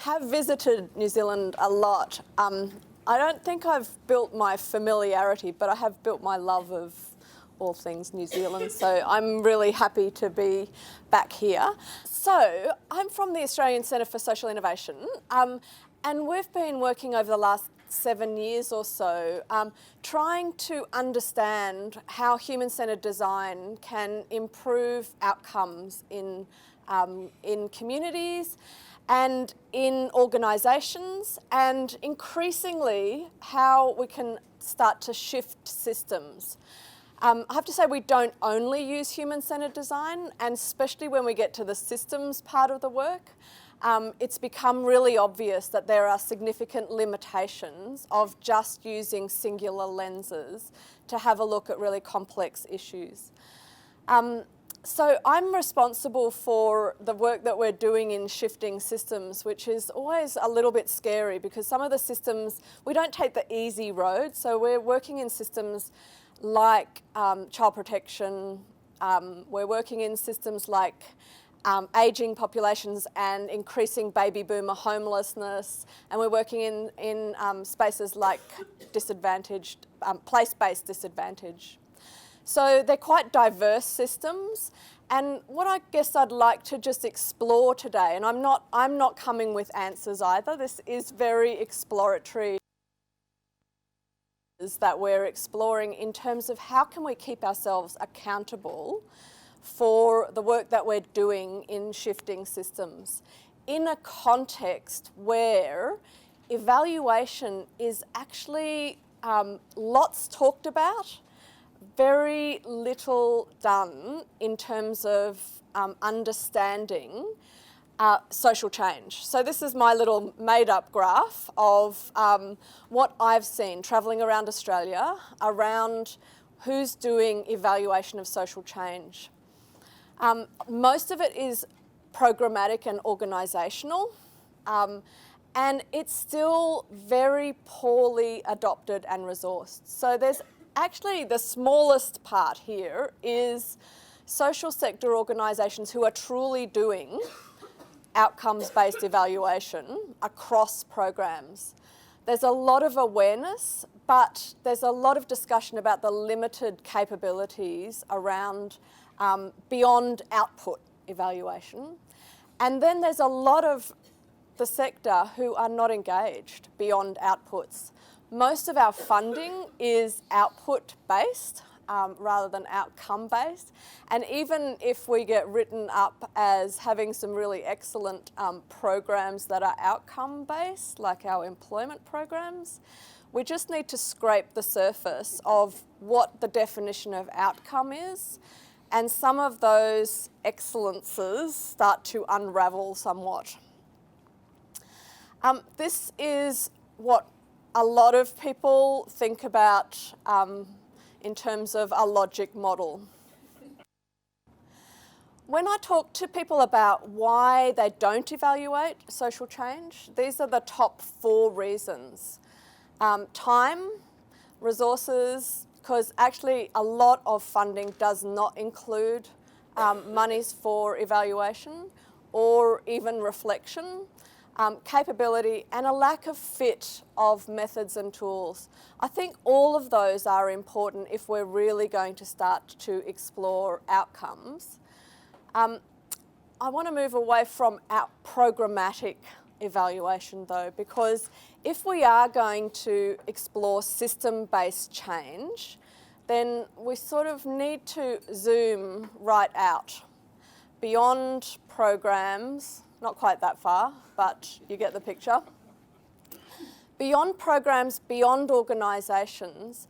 have visited New Zealand a lot. I don't think I've built my familiarity, but I have built my love of all things New Zealand, so I'm really happy to be back here. So I'm from the Australian Centre for Social Innovation, and we've been working over the last 7 years or so trying to understand how human-centred design can improve outcomes in communities and in organisations, and increasingly how we can start to shift systems. I have to say we don't only use human-centred design, and especially when we get to the systems part of the work, it's become really obvious that there are significant limitations of just using singular lenses to have a look at really complex issues. So I'm responsible for the work that we're doing in shifting systems, which is always a little bit scary because some of the systems, we don't take the easy road. So we're working in systems like child protection, we're working in systems like ageing populations and increasing baby boomer homelessness, and we're working in spaces like disadvantaged, place-based disadvantage. So they're quite diverse systems, and what I guess I'd like to just explore today, and I'm not coming with answers either, this is very exploratory, is that we're exploring in terms of how can we keep ourselves accountable for the work that we're doing in shifting systems in a context where evaluation is actually lots talked about, very little done in terms of understanding social change. So this is my little made-up graph of what I've seen travelling around Australia around who's doing evaluation of social change. Most of it is programmatic and organisational, and it's still very poorly adopted and resourced. So there's actually the smallest part here is social sector organisations who are truly doing outcomes-based evaluation across programs. There's a lot of awareness, but there's a lot of discussion about the limited capabilities around beyond output evaluation. And then there's a lot of the sector who are not engaged beyond outputs. Most of our funding is output-based rather than outcome-based. And even if we get written up as having some really excellent programs that are outcome-based, like our employment programs, we just need to scrape the surface of what the definition of outcome is. And some of those excellences start to unravel somewhat. This is what a lot of people think about in terms of a logic model. When I talk to people about why they don't evaluate social change, these are the top 4 reasons. Time, resources, because actually a lot of funding does not include monies for evaluation or even reflection. Capability and a lack of fit of methods and tools. I think all of those are important if we're really going to start to explore outcomes. I want to move away from programmatic evaluation though, because if we are going to explore system-based change, then we sort of need to zoom right out beyond programs. Not quite that far, but you get the picture. Beyond programs, beyond organisations,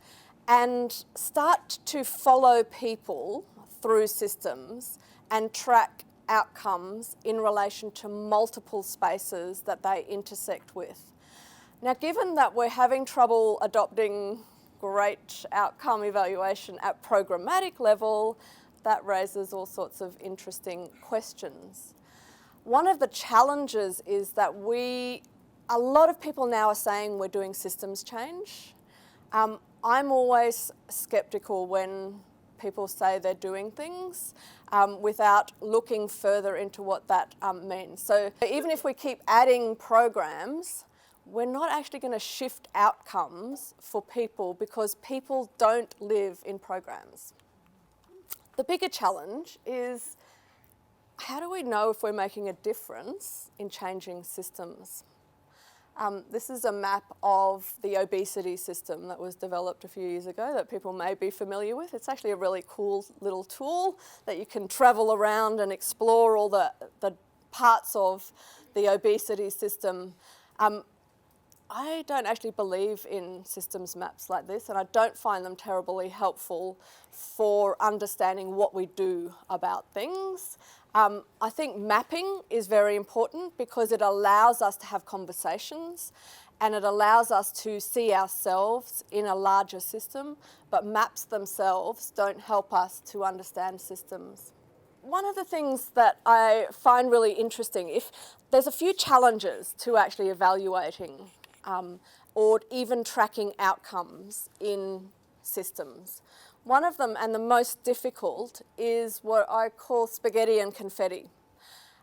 and start to follow people through systems and track outcomes in relation to multiple spaces that they intersect with. Now, given that we're having trouble adopting great outcome evaluation at programmatic level, that raises all sorts of interesting questions. One of the challenges is that a lot of people now are saying we're doing systems change. I'm always sceptical when people say they're doing things without looking further into what that means. So even if we keep adding programs, we're not actually going to shift outcomes for people because people don't live in programs. The bigger challenge is, how do we know if we're making a difference in changing systems? This is a map of the obesity system that was developed a few years ago that people may be familiar with. It's actually a really cool little tool that you can travel around and explore all the parts of the obesity system. I don't actually believe in systems maps like this, and I don't find them terribly helpful for understanding what we do about things. I think mapping is very important because it allows us to have conversations and it allows us to see ourselves in a larger system, but maps themselves don't help us to understand systems. One of the things that I find really interesting, if there's a few challenges to actually evaluating or even tracking outcomes in systems. One of them, and the most difficult, is what I call spaghetti and confetti.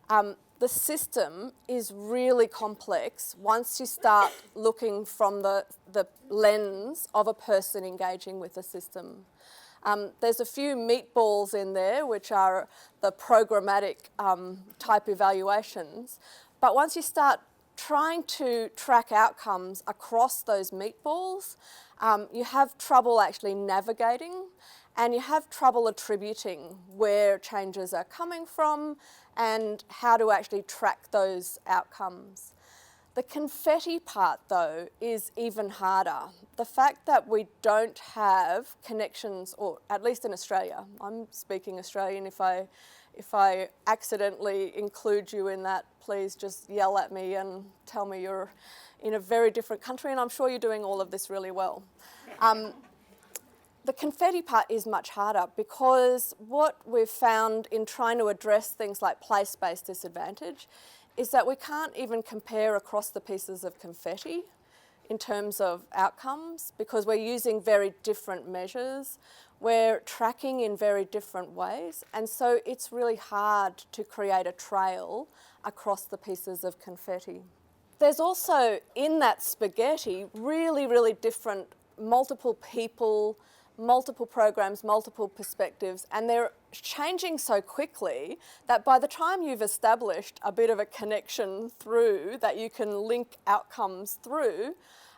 The system is really complex once you start looking from the lens of a person engaging with the system. There's a few meatballs in there, which are the programmatic type evaluations, but once you start trying to track outcomes across those meatballs, you have trouble actually navigating and you have trouble attributing where changes are coming from and how to actually track those outcomes. The confetti part, though, is even harder. The fact that we don't have connections, or at least in Australia, I'm speaking Australian, if I accidentally include you in that, please just yell at me and tell me you're in a very different country, and I'm sure you're doing all of this really well. The confetti part is much harder because what we've found in trying to address things like place-based disadvantage is that we can't even compare across the pieces of confetti in terms of outcomes because we're using very different measures. We're tracking in very different ways, and so it's really hard to create a trail across the pieces of confetti. There's also, in that spaghetti, really, really different multiple people, multiple programs, multiple perspectives, and they're changing so quickly that by the time you've established a bit of a connection through that you can link outcomes through,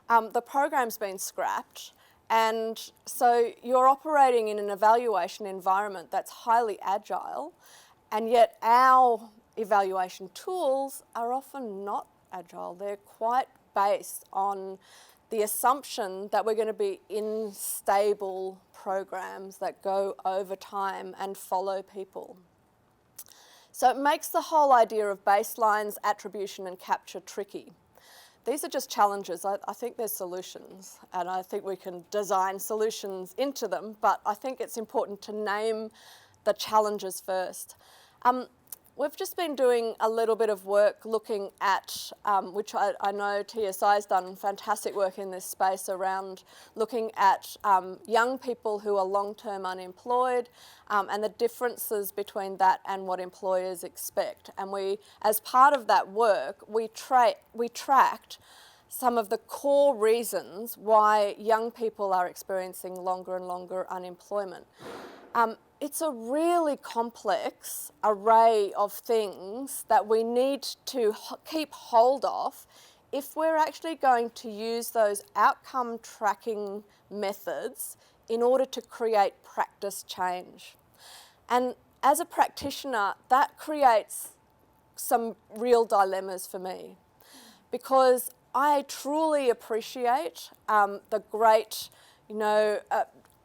the program's been scrapped. And so you're operating in an evaluation environment that's highly agile, and yet our evaluation tools are often not agile. They're quite based on the assumption that we're going to be in stable programs that go over time and follow people. So it makes the whole idea of baselines, attribution and capture tricky. These are just challenges. I think there's solutions, and I think we can design solutions into them, but I think it's important to name the challenges first. We've just been doing a little bit of work looking at, which I know TSI's done fantastic work in this space around looking at young people who are long-term unemployed and the differences between that and what employers expect. And we, as part of that work, we tracked some of the core reasons why young people are experiencing longer and longer unemployment. It's a really complex array of things that we need to keep hold of if we're actually going to use those outcome tracking methods in order to create practice change. And as a practitioner, that creates some real dilemmas for me because I truly appreciate the great,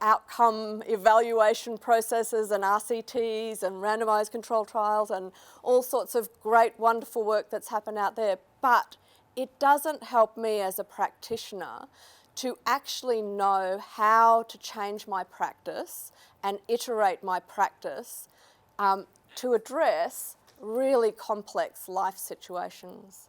outcome evaluation processes and RCTs and randomised control trials and all sorts of great, wonderful work that's happened out there. But it doesn't help me as a practitioner to actually know how to change my practice and iterate my practice to address really complex life situations.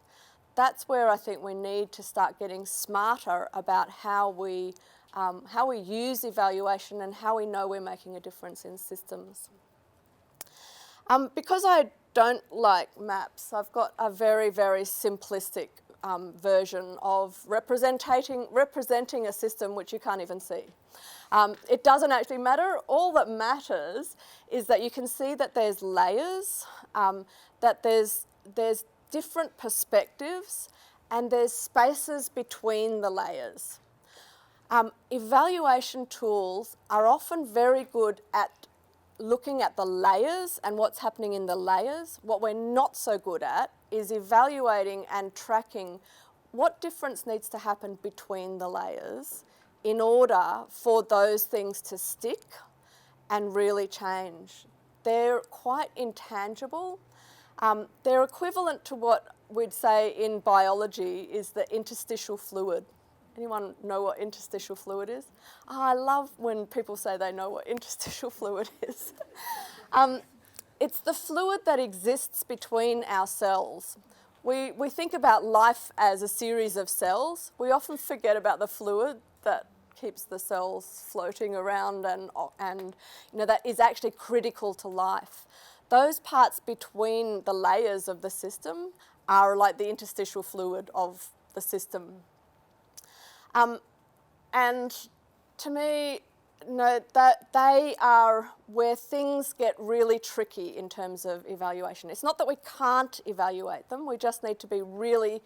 That's where I think we need to start getting smarter about how we how we use evaluation and how we know we're making a difference in systems. Because I don't like maps, I've got a very, very simplistic version of representing a system which you can't even see. It doesn't actually matter. All that matters is that you can see that there's layers, that there's different perspectives, and there's spaces between the layers. Evaluation tools are often very good at looking at the layers and what's happening in the layers. What we're not so good at is evaluating and tracking what difference needs to happen between the layers in order for those things to stick and really change. They're quite intangible. They're equivalent to what we'd say in biology is the interstitial fluid. Anyone know what interstitial fluid is? Oh, I love when people say they know what interstitial fluid is. It's the fluid that exists between our cells. We think about life as a series of cells. We often forget about the fluid that keeps the cells floating around and that is actually critical to life. Those parts between the layers of the system are like the interstitial fluid of the system. And to me, that they are where things get really tricky in terms of evaluation. It's not that we can't evaluate them, we just need to be really,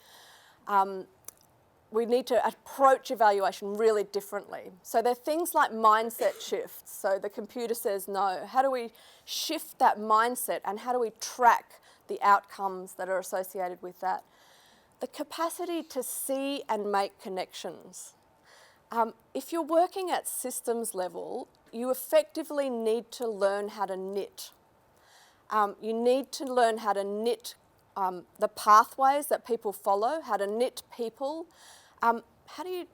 we need to approach evaluation really differently. So there are things like mindset shifts. So the computer says no. How do we shift that mindset and how do we track the outcomes that are associated with that? The capacity to see and make connections. If you're working at systems level, you effectively need to learn how to knit. You need to learn how to knit the pathways that people follow, how to knit people. How do you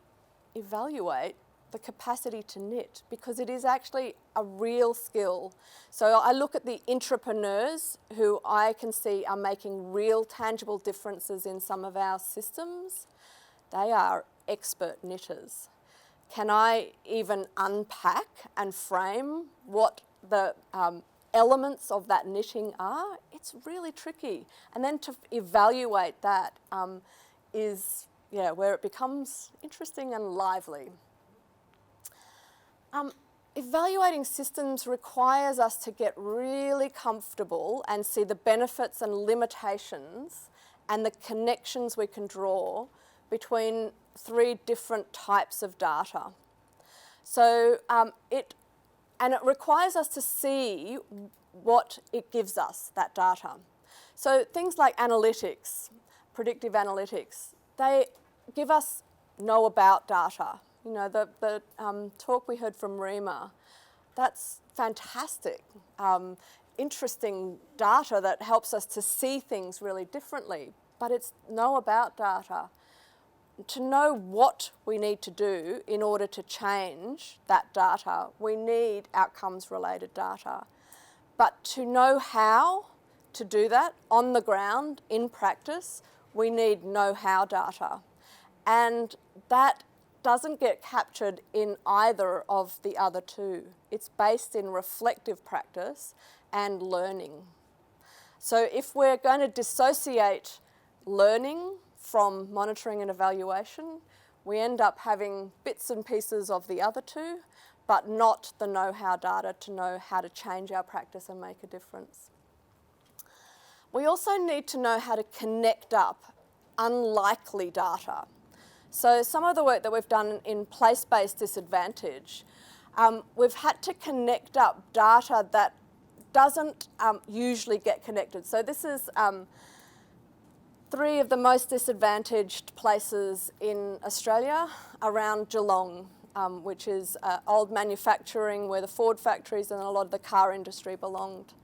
evaluate the capacity to knit? Because it is actually a real skill. So I look at the entrepreneurs who I can see are making real tangible differences in some of our systems. They are expert knitters. Can I even unpack and frame what the elements of that knitting are? It's really tricky. And then to evaluate that is where it becomes interesting and lively. Evaluating systems requires us to get really comfortable and see the benefits and limitations and the connections we can draw between three different types of data. So it requires us to see what it gives us, that data. So things like analytics, predictive analytics, they give us know about data. You know, the talk we heard from Rima, that's fantastic, interesting data that helps us to see things really differently, but it's know about data. To know what we need to do in order to change that data, we need outcomes-related data. But to know how to do that on the ground, in practice, we need know-how data. And that doesn't get captured in either of the other two. It's based in reflective practice and learning. So if we're going to dissociate learning from monitoring and evaluation, we end up having bits and pieces of the other two, but not the know-how data to know how to change our practice and make a difference. We also need to know how to connect up unlikely data. So some of the work that we've done in place-based disadvantage, we've had to connect up data that doesn't usually get connected. So this is three of the most disadvantaged places in Australia around Geelong, which is old manufacturing where the Ford factories and a lot of the car industry belonged.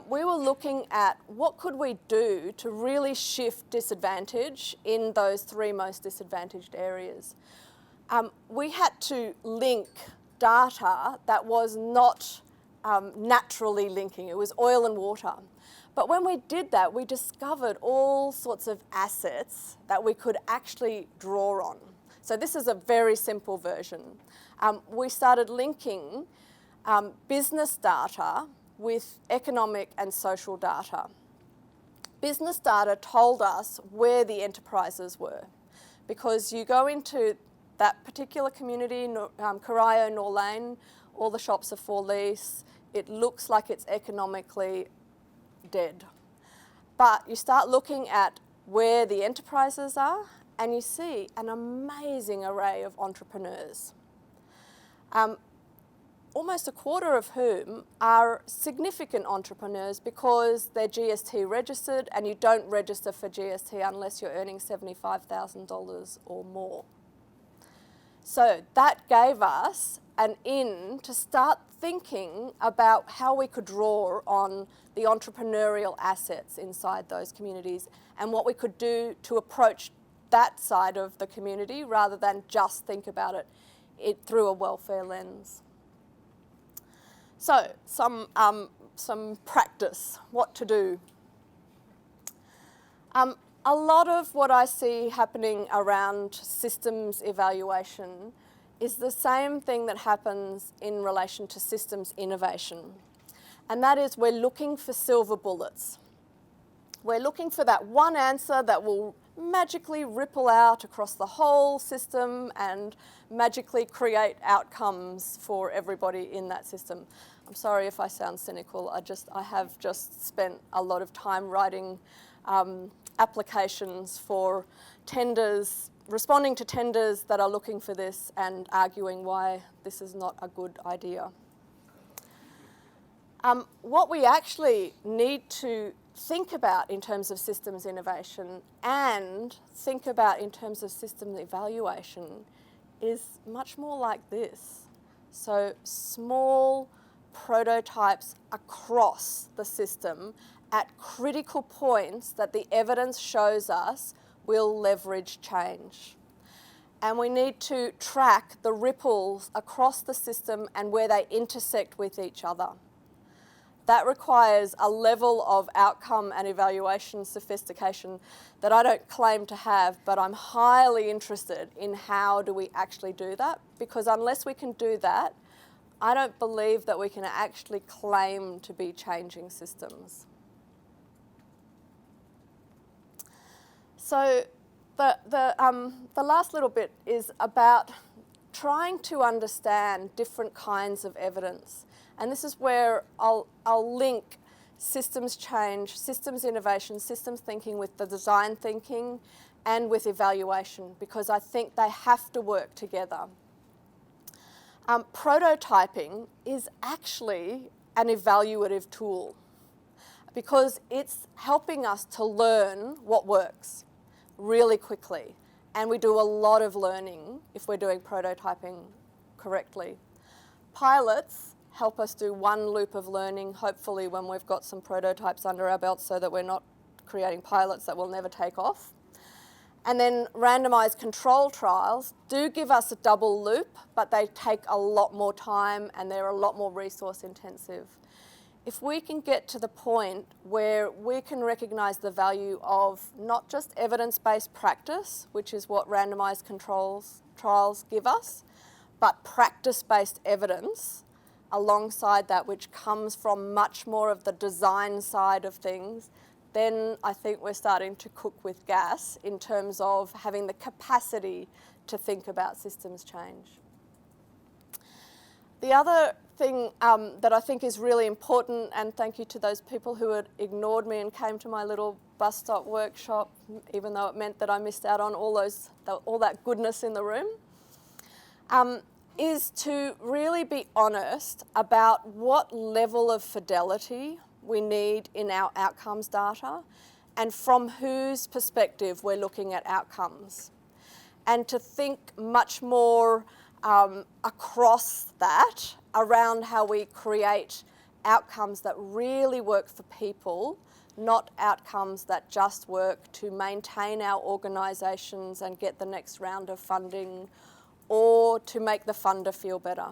We were looking at what could we do to really shift disadvantage in those three most disadvantaged areas. We had to link data that was not naturally linking. It was oil and water. But when we did that, we discovered all sorts of assets that we could actually draw on. So this is a very simple version. We started linking business data with economic and social data. Business data told us where the enterprises were, because you go into that particular community, Corio, Norlane, all the shops are for lease. It looks like it's economically dead. But you start looking at where the enterprises are, and you see an amazing array of entrepreneurs. Almost a quarter of whom are significant entrepreneurs because they're GST registered, and you don't register for GST unless you're earning $75,000 or more. So that gave us an in to start thinking about how we could draw on the entrepreneurial assets inside those communities and what we could do to approach that side of the community rather than just think about it through a welfare lens. So some practice, what to do. A lot of what I see happening around systems evaluation is the same thing that happens in relation to systems innovation. And that is, we're looking for silver bullets. We're looking for that one answer that will magically ripple out across the whole system and magically create outcomes for everybody in that system. I'm sorry if I sound cynical. I have just spent a lot of time writing applications for tenders, responding to tenders that are looking for this and arguing why this is not a good idea. What we actually need to think about in terms of systems innovation and think about in terms of systems evaluation is much more like this. So small prototypes across the system at critical points that the evidence shows us will leverage change. And we need to track the ripples across the system and where they intersect with each other. That requires a level of outcome and evaluation sophistication that I don't claim to have, but I'm highly interested in how do we actually do that, because unless we can do that, I don't believe that we can actually claim to be changing systems. So the last little bit is about trying to understand different kinds of evidence. And this is where I'll link systems change, systems innovation, systems thinking with the design thinking and with evaluation, because I think they have to work together. Prototyping is actually an evaluative tool because it's helping us to learn what works really quickly. And we do a lot of learning if we're doing prototyping correctly. Pilots help us do one loop of learning, hopefully when we've got some prototypes under our belt so that we're not creating pilots that will never take off. And then randomized control trials do give us a double loop, but they take a lot more time and they're a lot more resource intensive. If we can get to the point where we can recognize the value of not just evidence-based practice, which is what randomized trials give us, but practice-based evidence alongside that, which comes from much more of the design side of things, then I think we're starting to cook with gas in terms of having the capacity to think about systems change. The other thing that I think is really important, and thank you to those people who had ignored me and came to my little bus stop workshop, even though it meant that I missed out on all that goodness in the room, is to really be honest about what level of fidelity we need in our outcomes data and from whose perspective we're looking at outcomes. And to think much more across that around how we create outcomes that really work for people, not outcomes that just work to maintain our organisations and get the next round of funding or to make the funder feel better.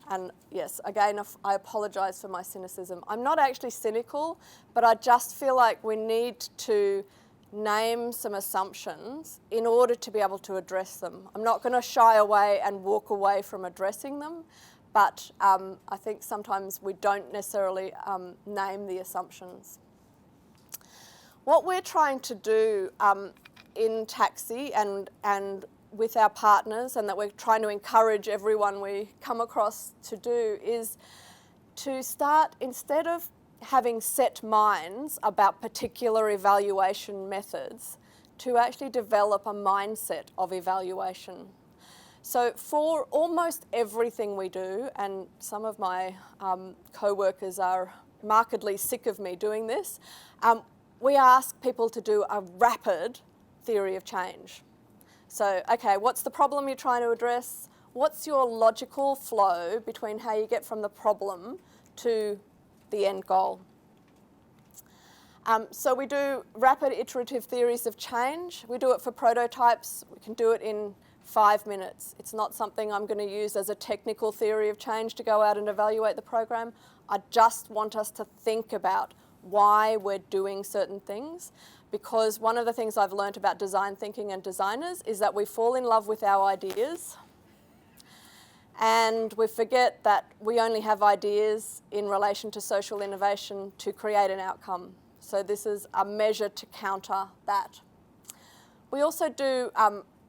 And yes, again, I apologise for my cynicism. I'm not actually cynical, but I just feel like we need to name some assumptions in order to be able to address them. I'm not going to shy away and walk away from addressing them, but I think sometimes we don't necessarily name the assumptions. What we're trying to do in Taxi and with our partners, and that we're trying to encourage everyone we come across to do, is to start, instead of having set minds about particular evaluation methods, to actually develop a mindset of evaluation. So for almost everything we do, and some of my co-workers are markedly sick of me doing this, we ask people to do a rapid theory of change. So, okay, what's the problem you're trying to address? What's your logical flow between how you get from the problem to the end goal? So we do rapid iterative theories of change. We do it for prototypes. We can do it in 5 minutes. It's not something I'm going to use as a technical theory of change to go out and evaluate the program. I just want us to think about why we're doing certain things, because one of the things I've learned about design thinking and designers is that we fall in love with our ideas and we forget that we only have ideas in relation to social innovation to create an outcome. So this is a measure to counter that. We also do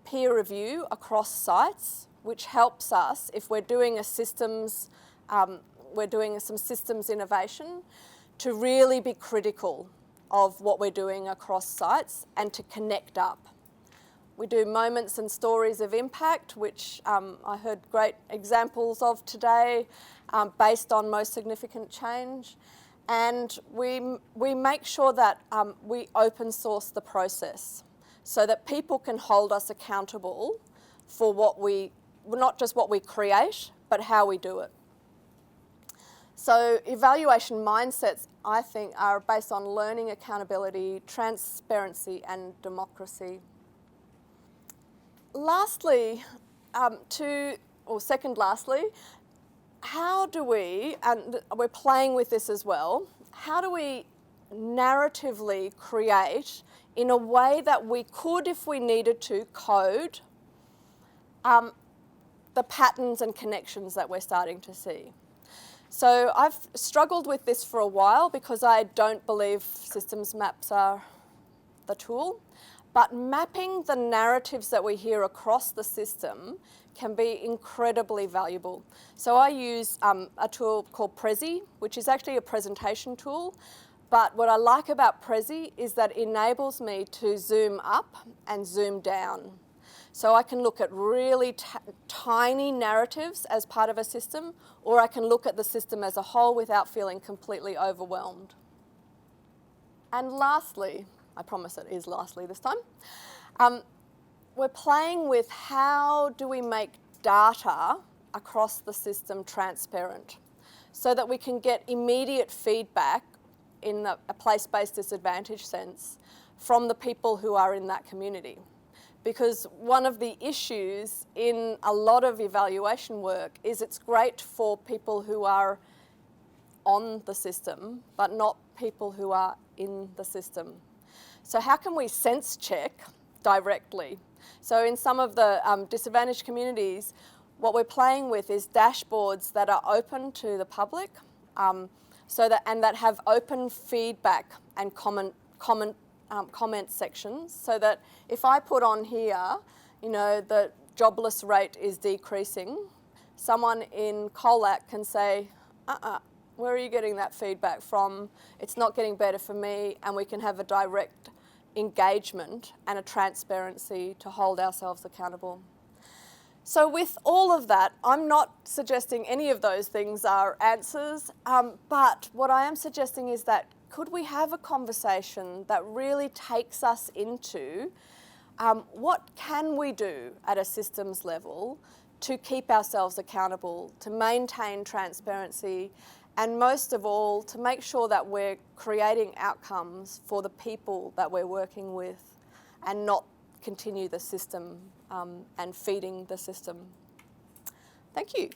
peer review across sites, which helps us if we're doing a systems, we're doing some systems innovation, to really be critical of what we're doing across sites and to connect up. We do moments and stories of impact, which I heard great examples of today, based on most significant change. And we make sure that we open source the process so that people can hold us accountable for not just what we create, but how we do it. So evaluation mindsets, I think, are based on learning, accountability, transparency, and democracy. Lastly, second lastly, how do we, and we're playing with this as well, how do we narratively create in a way that we could, if we needed to, code the patterns and connections that we're starting to see? So I've struggled with this for a while because I don't believe systems maps are the tool, but mapping the narratives that we hear across the system can be incredibly valuable. So I use a tool called Prezi, which is actually a presentation tool, but what I like about Prezi is that it enables me to zoom up and zoom down. So I can look at really tiny narratives as part of a system, or I can look at the system as a whole without feeling completely overwhelmed. And lastly, I promise it is lastly this time, we're playing with how do we make data across the system transparent so that we can get immediate feedback in a place-based disadvantage sense from the people who are in that community. Because one of the issues in a lot of evaluation work is it's great for people who are on the system, but not people who are in the system. So how can we sense check directly? So in some of the disadvantaged communities, what we're playing with is dashboards that are open to the public, and that have open feedback and comment sections, so that if I put on here, the jobless rate is decreasing, someone in Colac can say, where are you getting that feedback from? It's not getting better for me, and we can have a direct engagement and a transparency to hold ourselves accountable. So with all of that, I'm not suggesting any of those things are answers, but what I am suggesting is that could we have a conversation that really takes us into what can we do at a systems level to keep ourselves accountable, to maintain transparency, and most of all, to make sure that we're creating outcomes for the people that we're working with and not continue the system and feeding the system. Thank you.